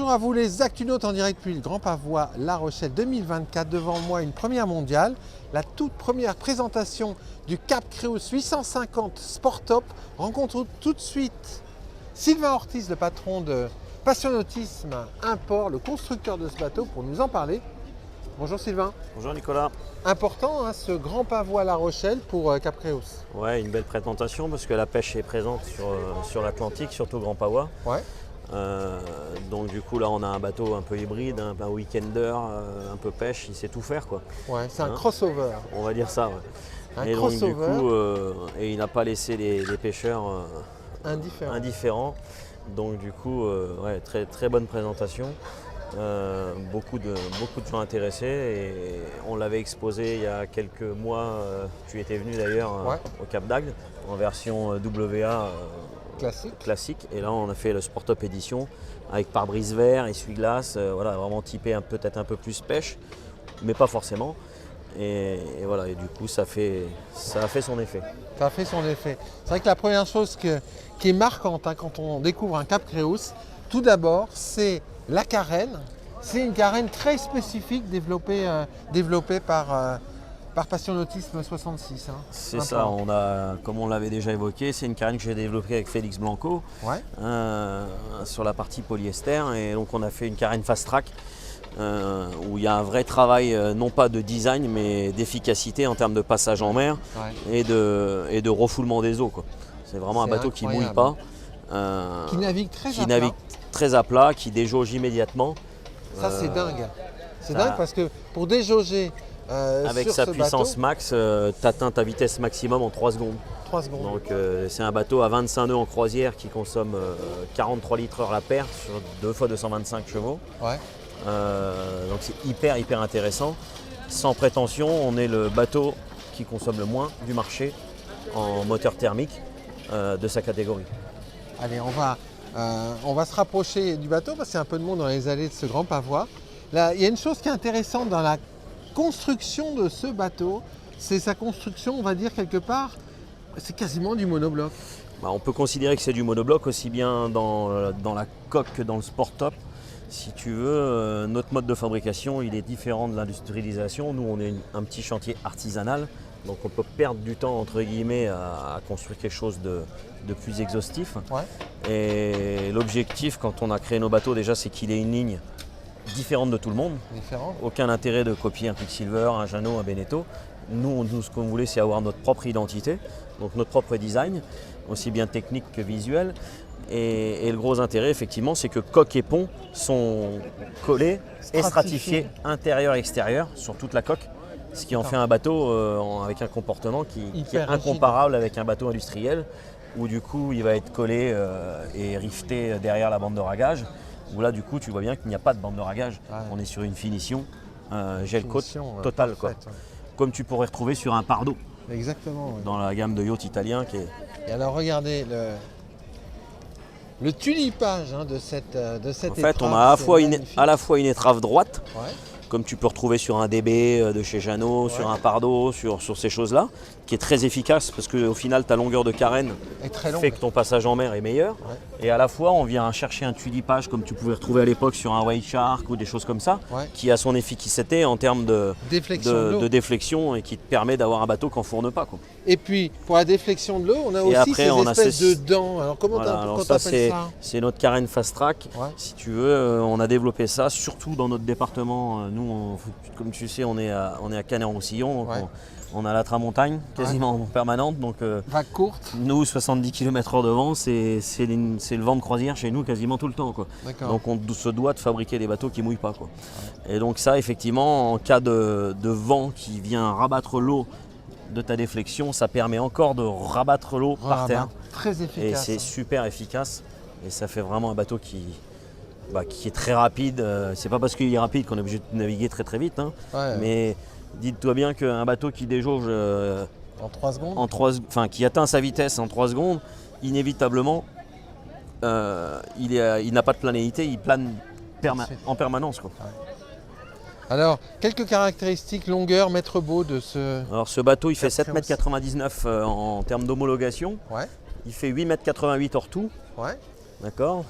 Bonjour à vous les Actunautes en direct depuis le Grand Pavois La Rochelle 2024. Devant moi une première mondiale, la toute première présentation du Cap Creus 850 Sport Top. Rencontre tout de suite Sylvain Ortiz, le patron de Passionautisme Import, le constructeur de ce bateau, pour nous en parler. Bonjour Sylvain. Bonjour Nicolas. Important hein, ce Grand Pavois La Rochelle pour Cap Creus. Ouais, une belle présentation parce que la pêche est présente sur l'Atlantique, surtout Grand Pavois. Ouais. Donc du coup là on a un bateau un peu hybride, un weekender, un peu pêche, il sait tout faire quoi. Ouais, c'est un crossover. On va dire ça. Ouais. Un et crossover. donc du coup, et il n'a pas laissé les pêcheurs indifférents. Donc du coup, ouais, très, très bonne présentation. Beaucoup de gens intéressés et on l'avait exposé il y a quelques mois. Tu étais venu d'ailleurs au Cap d'Agde en version WA. Classique. Et là, on a fait le Sport Top édition avec pare-brise vert, essuie-glace, voilà, vraiment typé peut-être un peu plus pêche, mais pas forcément. Et voilà, et du coup, ça a fait son effet. Ça a fait son effet. C'est vrai que la première chose qui est marquante hein, quand on découvre un Cap Creus, tout d'abord, c'est la carène. C'est une carène très spécifique développée par Passionautisme 66. Hein. C'est ça, comme on l'avait déjà évoqué, c'est une carène que j'ai développée avec Félix Blanco sur la partie polyester. Et donc on a fait une carène fast track où il y a un vrai travail, non pas de design, mais d'efficacité en termes de passage en mer et de refoulement des eaux. C'est vraiment un bateau qui ne mouille pas. Qui navigue très à plat, qui déjauge immédiatement. Ça c'est dingue. C'est dingue parce que pour déjauger avec sa puissance max, tu atteins ta vitesse maximum en 3 secondes. 3 secondes. Donc c'est un bateau à 25 nœuds en croisière qui consomme 43 litres heure la paire sur 2 fois 225 chevaux. Ouais. Donc c'est hyper intéressant. Sans prétention, on est le bateau qui consomme le moins du marché en moteur thermique de sa catégorie. Allez, on va se rapprocher du bateau parce qu'il y a un peu de monde dans les allées de ce Grand Pavois. Là, il y a une chose qui est intéressante dans la construction de ce bateau, c'est sa construction, on va dire quelque part, c'est quasiment du monobloc. On peut considérer que c'est du monobloc aussi bien dans la coque que dans le Sport Top. Si tu veux, notre mode de fabrication, il est différent de l'industrialisation. Nous, on est un petit chantier artisanal, donc on peut perdre du temps entre guillemets à construire quelque chose de plus exhaustif. Ouais. Et l'objectif, quand on a créé nos bateaux, déjà, c'est qu'il ait une ligne différente de tout le monde. Aucun intérêt de copier un Quicksilver, un Jeannot, un Beneteau. Nous, ce qu'on voulait, c'est avoir notre propre identité, donc notre propre design, aussi bien technique que visuel. Et le gros intérêt, effectivement, c'est que coque et pont sont collés et stratifiés intérieur et extérieur sur toute la coque, ce qui en fait un bateau avec un comportement qui est incomparable avec un bateau industriel, où du coup, il va être collé et rifté derrière la bande de ragage. Où là, du coup, tu vois bien qu'il n'y a pas de bande de ragage. Ouais. On est sur une finition gel coat totale, comme tu pourrais retrouver sur un Pardo. Exactement. Oui. Dans la gamme de yachts italiens. Et alors, regardez le tulipage hein, de cette étrave. En fait, on a à la fois une étrave droite, comme tu peux retrouver sur un DB de chez Jeannot, sur un Pardo, sur ces choses-là, qui est très efficace parce qu'au final, ta longueur de carène fait que ton passage en mer est meilleur. Ouais. Et à la fois, on vient chercher un tulipage comme tu pouvais retrouver à l'époque sur un White Shark ou des choses comme ça, qui a son efficacité en termes de déflexion et qui te permet d'avoir un bateau qui n'enfourne pas. Et puis, pour la déflexion de l'eau, on a aussi ces espèces de dents. Alors, comment t'appelles ça ? C'est notre carène fast track. Ouais. Si tu veux, on a développé ça, surtout dans notre département. Nous, comme tu sais, on est à Canet-en-Roussillon. On a la tramontagne quasiment en permanente. Donc, vague courte. Nous, 70 km/h de vent, c'est le vent de croisière chez nous quasiment tout le temps. Donc on se doit de fabriquer des bateaux qui ne mouillent pas. Ouais. Et donc ça, effectivement, en cas de vent qui vient rabattre l'eau de ta déflexion, ça permet encore de rabattre l'eau par terre. Très efficace. Et c'est super efficace. Et ça fait vraiment un bateau qui est très rapide. C'est pas parce qu'il est rapide qu'on est obligé de naviguer très très vite. Hein. Mais dis-toi bien qu'un bateau qui déjauge en 3 secondes, qui atteint sa vitesse en 3 secondes, inévitablement, il n'a pas de planéité, il plane en permanence. Ouais. Alors, quelques caractéristiques, longueur, mètre beau de ce... Alors ce bateau, il fait 7,99 m en termes d'homologation. Ouais. Il fait 8,88 m hors tout. Ouais. D'accord.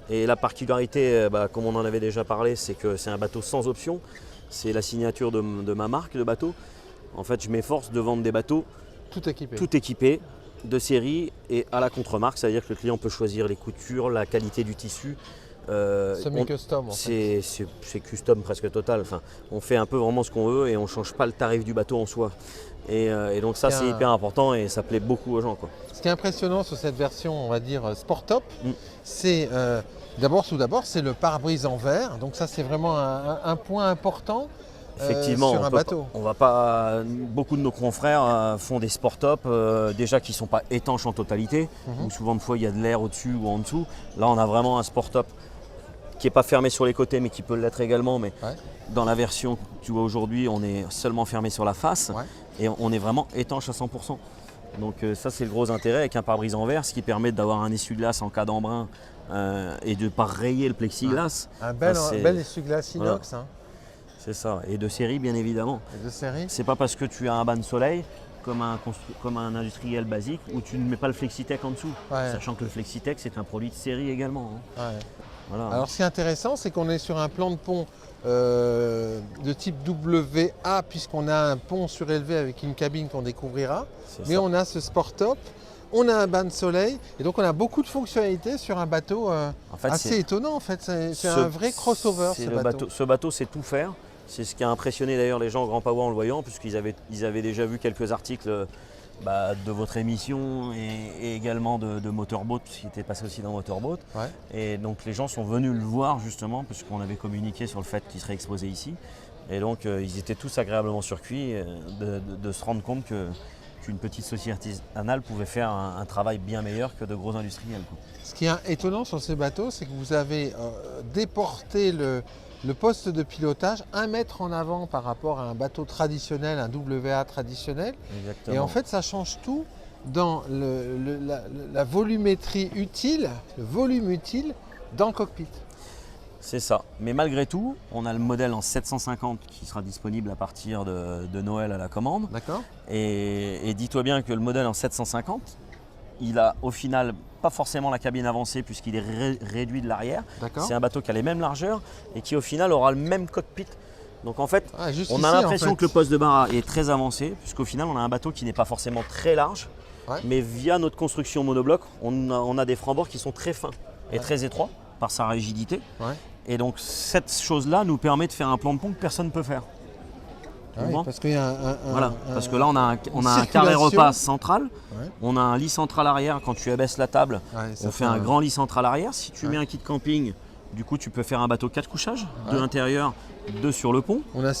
Et la particularité, comme on en avait déjà parlé, c'est que c'est un bateau sans option. C'est la signature de ma marque de bateau. En fait, je m'efforce de vendre des bateaux tout équipés, de série et à la contre-marque. C'est-à-dire que le client peut choisir les coutures, la qualité du tissu. Semi-custom en fait. C'est custom presque total. Enfin, on fait un peu vraiment ce qu'on veut et on ne change pas le tarif du bateau en soi. Et donc ça, c'est hyper important et ça plaît beaucoup aux gens, quoi. Ce qui est impressionnant sur cette version, on va dire Sport Top, c'est tout d'abord, c'est le pare-brise en verre. Donc ça, c'est vraiment un point important. Effectivement, sur un bateau. Beaucoup de nos confrères font des sport top déjà qui ne sont pas étanches en totalité, où souvent de fois il y a de l'air au-dessus ou en dessous. Là, on a vraiment un sport top qui n'est pas fermé sur les côtés, mais qui peut l'être également. Mais dans la version que tu vois aujourd'hui, on est seulement fermé sur la face et on est vraiment étanche à 100%. Donc ça, c'est le gros intérêt avec un pare-brise en verre, ce qui permet d'avoir un essuie-glace en cas d'embrun et de ne pas rayer le plexiglas. Un bel essuie-glace inox. Voilà. C'est ça, et de série bien évidemment. Et de série. C'est pas parce que tu as un bas de soleil comme un industriel basique où tu ne mets pas le Flexitech en dessous. Sachant que le Flexitech c'est un produit de série également. Voilà. Alors ce qui est intéressant, c'est qu'on est sur un plan de pont de type WA, puisqu'on a un pont surélevé avec une cabine qu'on découvrira. Mais on a ce Sport Top, on a un bain de soleil, et donc on a beaucoup de fonctionnalités sur un bateau assez étonnant en fait. C'est un vrai crossover ce bateau. Ce bateau sait tout faire. C'est ce qui a impressionné d'ailleurs les gens au Grand Pavois en le voyant, puisqu'ils avaient déjà vu quelques articles de votre émission et également de Motorboat, qui était passé aussi dans Motorboat. Et donc les gens sont venus le voir justement, puisqu'on avait communiqué sur le fait qu'il serait exposé ici. Et donc ils étaient tous agréablement surpris de se rendre compte qu'une petite société artisanale pouvait faire un travail bien meilleur que de gros industriels, quoi. Ce qui est étonnant sur ces bateaux, c'est que vous avez déporté le poste de pilotage 1 mètre en avant par rapport à un bateau traditionnel, un WA traditionnel. Exactement. Et en fait, ça change tout dans la volumétrie utile, le volume utile dans le cockpit. C'est ça. Mais malgré tout, on a le modèle en 750 qui sera disponible à partir de Noël à la commande. D'accord. Et dis-toi bien que le modèle en 750, il a au final pas forcément la cabine avancée puisqu'il est réduit de l'arrière. C'est un bateau qui a les mêmes largeurs et qui au final aura le même cockpit. Donc en fait, on a l'impression que le poste de barre est très avancé puisqu'au final on a un bateau qui n'est pas forcément très large. Mais via notre construction monobloc, on a des francs-bords qui sont très fins et très étroits par sa rigidité. Et donc cette chose-là nous permet de faire un plan de pont que personne ne peut faire. Parce qu'il y a parce que là on a un carré repas central, on a un lit central arrière. Quand tu abaisses la table, on fait un grand lit central arrière. Si tu mets un kit camping, du coup tu peux faire un bateau 4 couchages, 2 intérieurs, 2 sur le pont. On a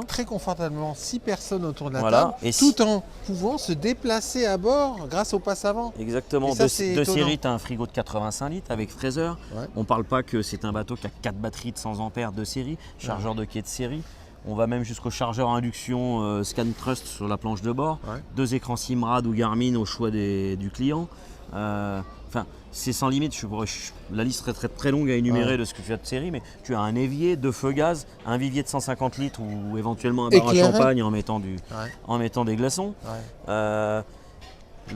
très confortablement 6 personnes autour de la table, tout en pouvant se déplacer à bord grâce au passe avant. Exactement, de série, tu as un frigo de 85 litres avec fraiseur. On ne parle pas que c'est un bateau qui a 4 batteries de 100 ampères de série, chargeur de quai de série. On va même jusqu'au chargeur à induction Scan Trust sur la planche de bord. 2 écrans Simrad ou Garmin au choix du client. C'est sans limite. La liste serait très, très longue à énumérer de ce que tu as de série, mais tu as un évier, 2 feux gaz, un vivier de 150 litres ou éventuellement un bar à champagne en mettant des glaçons. Le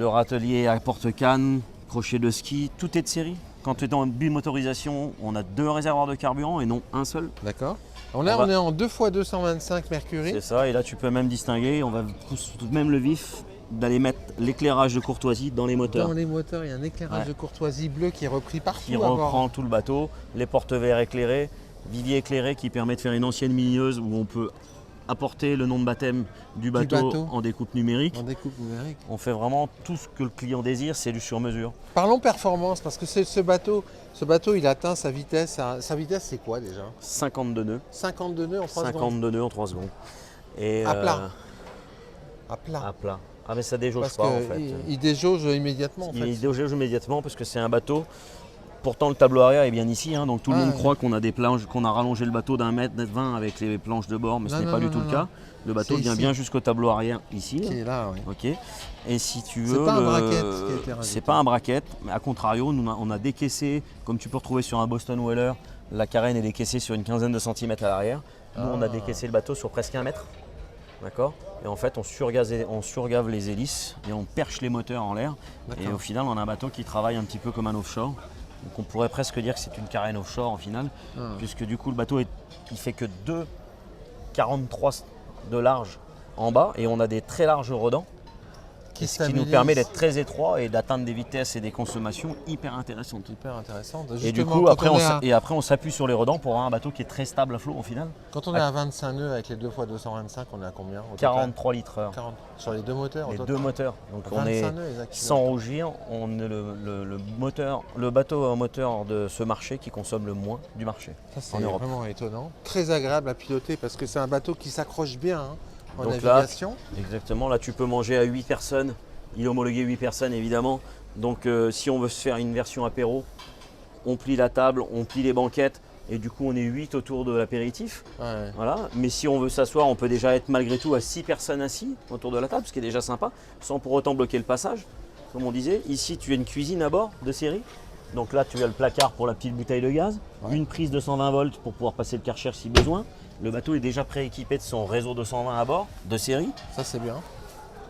râtelier à porte-canne, crochet de ski, tout est de série. Quand tu es dans une bimotorisation, on a 2 réservoirs de carburant et non un seul. D'accord. On est en 2x225 Mercury. C'est ça, et là tu peux même distinguer, on va même le vif, d'aller mettre l'éclairage de courtoisie dans les moteurs. Dans les moteurs, il y a un éclairage de courtoisie bleu qui est repris partout. Qui reprend tout le bateau, les porte-verres éclairés, vivier éclairé qui permet de faire une ancienne minineuse où on peut apporter le nom de baptême du bateau en découpe numérique. On fait vraiment tout ce que le client désire, c'est du sur-mesure. Parlons performance, parce que ce bateau il atteint sa vitesse. Sa vitesse c'est quoi déjà? 52 nœuds. 52 nœuds en 3 secondes. 52 nœuds en 3 secondes. Et à plat. À plat. Ah mais ça déjauge pas en fait. Il déjauge immédiatement en fait. Il déjauge immédiatement parce que c'est un bateau. Pourtant le tableau arrière est bien ici, donc tout le monde croit qu'on a des planches, qu'on a rallongé le bateau d'1 mètre 20 avec les planches de bord, mais ce n'est pas du tout le cas. Le bateau vient bien jusqu'au tableau arrière ici. Qui est là, Et si tu veux, c'est pas un bracket, mais à contrario, on a décaissé, comme tu peux retrouver sur un Boston Whaler, la carène est décaissée sur une quinzaine de centimètres à l'arrière. Nous on a décaissé le bateau sur presque 1 mètre. D'accord. Et en fait, on surgave les hélices et on perche les moteurs en l'air. Et au final, on a un bateau qui travaille un petit peu comme un offshore. Donc on pourrait presque dire que c'est une carène offshore en final, puisque du coup le bateau il fait que 2,43 de large en bas et on a des très larges redans. Ce qui nous permet d'être très étroit et d'atteindre des vitesses et des consommations hyper intéressantes. Hyper intéressant. Et du coup, après on s'appuie sur les redans pour avoir un bateau qui est très stable à flot au final. Quand on est à 25 nœuds avec les 2 x 225, on est à combien 43 litres heure. 40, sur les deux moteurs Les deux moteurs. Donc on est, sans rougir, on est le bateau à moteur de ce marché qui consomme le moins du marché. Ça, c'est vraiment étonnant. Très agréable à piloter parce que c'est un bateau qui s'accroche bien. En donc navigation. Là, exactement, là tu peux manger à 8 personnes, il est homologué 8 personnes évidemment, donc si on veut se faire une version apéro, on plie la table, on plie les banquettes et du coup on est 8 autour de l'apéritif. Ouais. Voilà. Mais si on veut s'asseoir, on peut déjà être malgré tout à 6 personnes assis autour de la table, ce qui est déjà sympa, sans pour autant bloquer le passage, comme on disait. Ici tu as une cuisine à bord de série, donc là tu as le placard pour la petite bouteille de gaz, une prise de 120 volts pour pouvoir passer le Karcher si besoin. Le bateau est déjà prééquipé de son réseau 220 à bord, de série. Ça, c'est bien.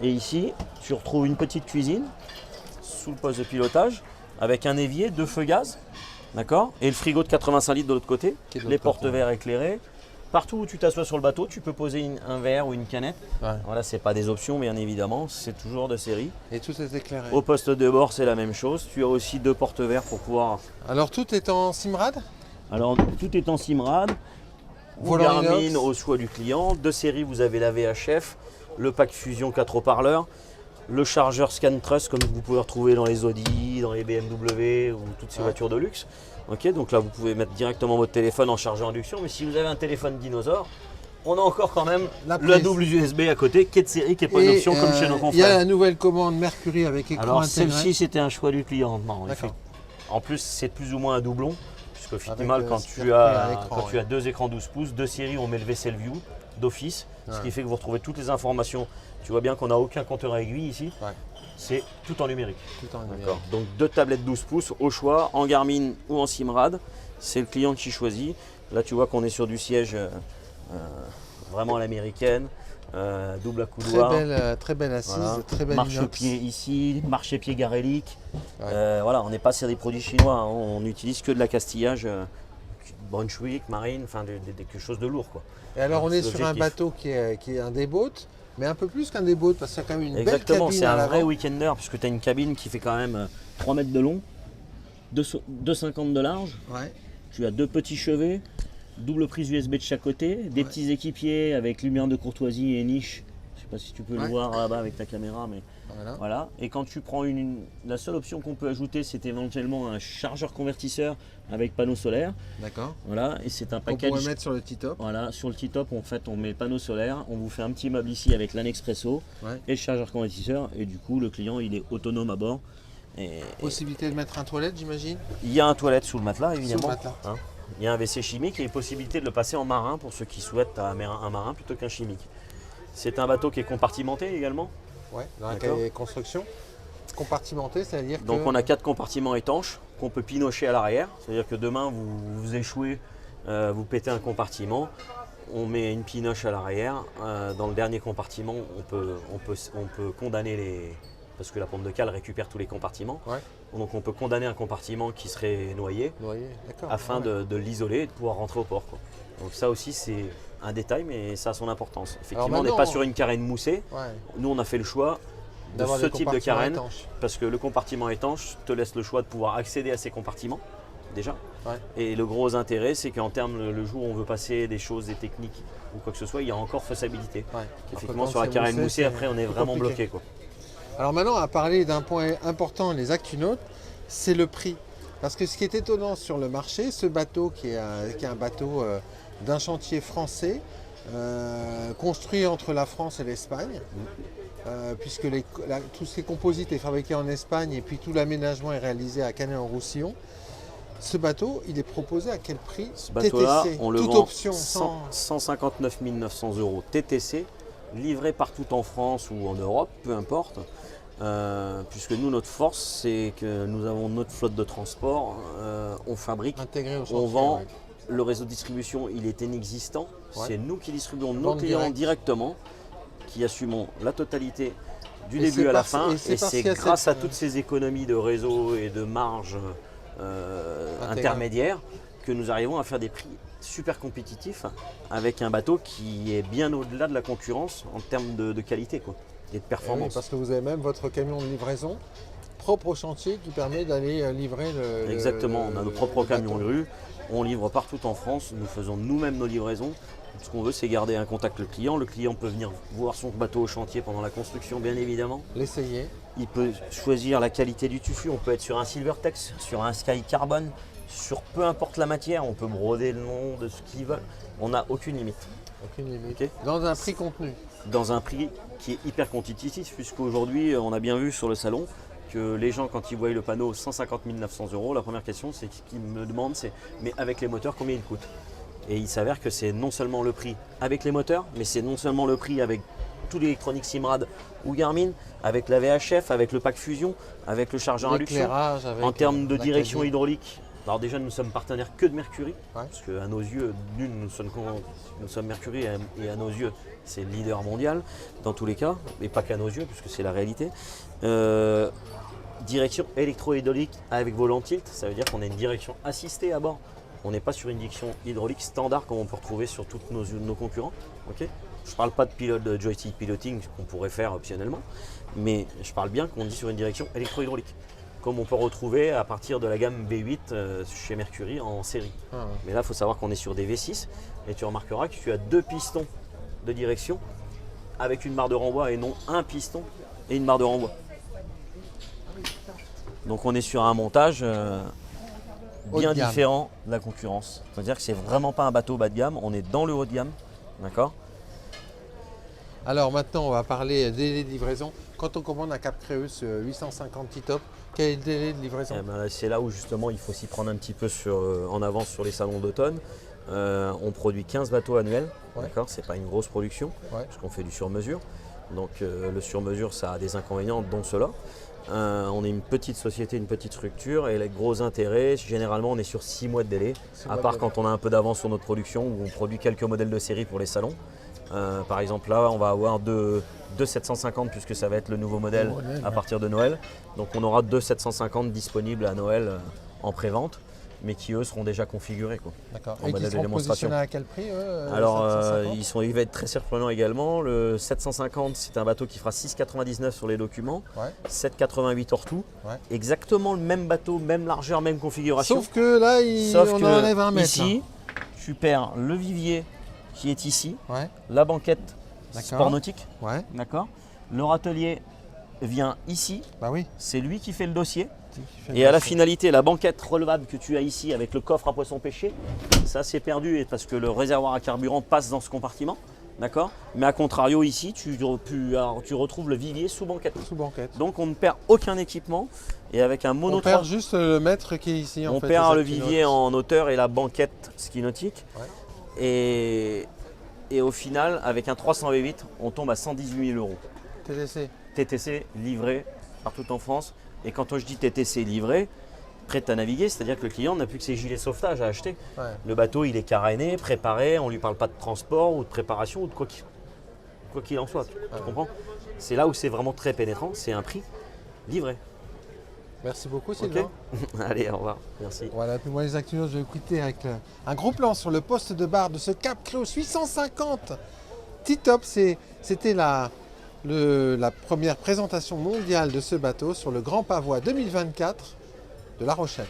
Et ici, tu retrouves une petite cuisine sous le poste de pilotage avec un évier, 2 feux gaz, d'accord, et le frigo de 85 litres de l'autre côté, les porte-verres éclairés. Partout où tu t'assois sur le bateau, tu peux poser un verre ou une canette. Ouais. Voilà, c'est pas des options, bien évidemment, c'est toujours de série. Et tout est éclairé. Au poste de bord, c'est la même chose. Tu as aussi 2 porte-verres pour pouvoir. Alors, tout est en Simrad? Alors, tout est en Simrad. Volant Garmin au choix du client. De série, vous avez la VHF, le pack Fusion 4 haut-parleurs, le chargeur ScanTrust comme vous pouvez retrouver dans les Audi, dans les BMW ou toutes ces voitures de luxe. Ok, donc là vous pouvez mettre directement votre téléphone en charge induction, mais si vous avez un téléphone dinosaure, on a encore quand même la double USB à côté qui est de série, qui n'est pas une option comme chez nos confrères. Il y a la nouvelle commande Mercury avec écran Alors intégré. Celle-ci c'était un choix du client. Non, en plus c'est plus ou moins un doublon. Parce qu'au final, quand tu as 2 écrans 12 pouces, de série, on met le VSL View d'office, ce qui fait que vous retrouvez toutes les informations. Tu vois bien qu'on n'a aucun compteur à aiguille ici, c'est tout en numérique. Donc 2 tablettes 12 pouces au choix, en Garmin ou en Simrad, c'est le client qui choisit. Là tu vois qu'on est sur du siège vraiment à l'américaine, double accoudoir. Très belle assise, très belle marche-pied ici, marche-pied Garelic. Voilà, on n'est pas sur des produits chinois, hein. On n'utilise que de l'accastillage Brunswick, Marine, enfin quelque chose de lourd, quoi. Et alors on est sur un bateau qui est un déboat, mais un peu plus qu'un déboat parce qu'il y a quand même une belle cabine. Exactement, c'est un vrai weekender puisque tu as une cabine qui fait quand même 3 mètres de long, 2,50 de large. Ouais. Tu as 2 petits chevets, double prise USB de chaque côté, des petits équipiers avec lumière de courtoisie et niche. Je sais pas si tu peux le voir là-bas avec ta caméra, mais voilà. Et quand tu prends la seule option qu'on peut ajouter, c'est éventuellement un chargeur convertisseur avec panneau solaire. D'accord. Voilà, et c'est un package. On pourrait mettre sur le T-top. Voilà, sur le T-top, en fait, on met le panneau solaire, on vous fait un petit meuble ici avec l'Anexpresso et le chargeur convertisseur, et du coup, le client, il est autonome à bord. Possibilité de mettre un toilette, j'imagine. Il y a un toilette sous le matelas, évidemment. Sous le matelas. Hein. Il y a un WC chimique et une possibilité de le passer en marin pour ceux qui souhaitent un marin plutôt qu'un chimique. C'est un bateau qui est compartimenté également. Oui, dans la construction. Compartimenté, c'est-à-dire Donc on a 4 compartiments étanches qu'on peut pinocher à l'arrière. C'est-à-dire que demain vous échouez, vous pétez un compartiment, on met une pinoche à l'arrière. Dans le dernier compartiment, on peut condamner parce que la pompe de cale récupère tous les compartiments. Ouais. Donc on peut condamner un compartiment qui serait noyé afin de l'isoler et de pouvoir rentrer au port, quoi. Donc ça aussi c'est un détail, mais ça a son importance. Effectivement, on n'est pas sur une carène moussée. Ouais. Nous on a fait le choix de ce type de carène parce que le compartiment étanche te laisse le choix de pouvoir accéder à ces compartiments déjà. Ouais. Et le gros intérêt, c'est qu'en termes, le jour où on veut passer des choses, des techniques ou quoi que ce soit, il y a encore faisabilité. Ouais. Effectivement, sur la carène moussée, après on est vraiment bloqué, quoi. Alors maintenant, on va parler d'un point important, les Actunautes, c'est le prix. Parce que ce qui est étonnant sur le marché, ce bateau qui est un bateau d'un chantier français, construit entre la France et l'Espagne, puisque tout ce qui est composite est fabriqué en Espagne et puis tout l'aménagement est réalisé à Canet-en-Roussillon. Ce bateau, il est proposé à quel prix? Ce bateau-là, on le vend option, 159 900 € TTC, livré partout en France ou en Europe, peu importe. Puisque nous, notre force, c'est que nous avons notre flotte de transport, on fabrique, on vend. Le réseau de distribution, il est inexistant. C'est nous qui distribuons nos clients directement, qui assumons la totalité du début à la fin. Et c'est grâce à toutes ces économies de réseau et de marge intermédiaires, que nous arrivons à faire des prix super compétitifs avec un bateau qui est bien au-delà de la concurrence en termes de qualité quoi, et de performance. Oui, parce que vous avez même votre camion de livraison propre au chantier qui permet d'aller livrer le... Exactement, on a nos propres camions de rue, on livre partout en France, nous faisons nous-mêmes nos livraisons. Ce qu'on veut, c'est garder un contact avec le client. Le client peut venir voir son bateau au chantier pendant la construction, bien évidemment. L'essayer. Il peut choisir la qualité du tissu. On peut être sur un Silvertex, sur un Sky Carbon, sur peu importe la matière. On peut broder le nom de ce qu'ils veulent. On n'a aucune limite. Aucune limite. Okay. Dans un prix contenu. Dans un prix qui est hyper compétitif, puisqu'aujourd'hui, on a bien vu sur le salon que les gens, quand ils voient le panneau 150 900 €, la première question, c'est ce qu'ils me demandent, c'est mais avec les moteurs, combien ils coûtent? Et il s'avère que c'est non seulement le prix avec les moteurs, mais c'est non seulement le prix avec tout l'électronique Simrad ou Garmin, avec la VHF, avec le pack fusion, avec le chargeur induction. En termes de direction hydraulique, alors déjà nous sommes partenaires que de Mercury, parce qu'à nos yeux, nous sommes Mercury et à nos yeux c'est le leader mondial dans tous les cas, mais pas qu'à nos yeux, puisque c'est la réalité. Direction électro-hydraulique avec volant tilt, ça veut dire qu'on a une direction assistée à bord. On n'est pas sur une direction hydraulique standard comme on peut retrouver sur tous nos concurrents. Okay, je ne parle pas de pilote de joystick piloting qu'on pourrait faire optionnellement, mais je parle bien qu'on dit sur une direction électro-hydraulique, comme on peut retrouver à partir de la gamme B8 chez Mercury en série. Mais là, il faut savoir qu'on est sur des V6 et tu remarqueras que tu as 2 pistons de direction avec une barre de renvoi et non un piston et une barre de renvoi. Donc on est sur un montage bien différent de la concurrence. C'est-à-dire que c'est vraiment pas un bateau bas de gamme, on est dans le haut de gamme, d'accord? Alors maintenant, on va parler délai de livraison. Quand on commande un Cap Creus 850 T-Top, quel est le délai de livraison? C'est là où justement il faut s'y prendre un petit peu en avance sur les salons d'automne. On produit 15 bateaux annuels, d'accord? C'est pas une grosse production, parce qu'on fait du sur-mesure. Donc le sur-mesure, ça a des inconvénients, dont cela. On est une petite société, une petite structure et les gros intérêts, généralement on est sur 6 mois de délai, à part quand on a un peu d'avance sur notre production où on produit quelques modèles de série pour les salons. Par exemple là on va avoir deux 750 puisque ça va être le nouveau modèle à partir de Noël. Donc on aura 2 750 disponibles à Noël en pré-vente, mais qui eux seront déjà configurés. D'accord. Et qui seront positionnés à quel prix Alors il va être très surprenant également. Le 750 c'est un bateau qui fera 6,99 sur les documents, 7,88 hors tout. Exactement le même bateau, même largeur, même configuration. Sauf que là on enlève un mètre. Ici tu perds le vivier qui est ici, la banquette sport nautique, d'accord. Le râtelier vient ici, c'est lui qui fait le dossier. Et à la finalité, la banquette relevable que tu as ici avec le coffre à poisson pêché, ça c'est perdu parce que le réservoir à carburant passe dans ce compartiment, d'accord. Mais à contrario ici, tu retrouves le vivier sous banquette. Donc on ne perd aucun équipement et avec un mono. On perd juste le mètre qui est ici. On perd le vivier en hauteur et la banquette ski nautique. Et au final, avec un 300 V8, on tombe à 118 000 €. TTC livré partout en France. Et quand je dis TTC livré, prêt à naviguer, c'est-à-dire que le client n'a plus que ses gilets sauvetage à acheter. Le bateau, il est caréné, préparé, on ne lui parle pas de transport ou de préparation ou de quoi qu'il en soit. Tu comprends? C'est là où c'est vraiment très pénétrant, c'est un prix livré. Merci beaucoup Sylvain. Allez, au revoir. Merci. Voilà, puis moi les actionnaires, je vais quitter avec un gros plan sur le poste de barre de ce Cap Creus 850 T-Top. C'était la première présentation mondiale de ce bateau sur le Grand Pavois 2024 de La Rochelle.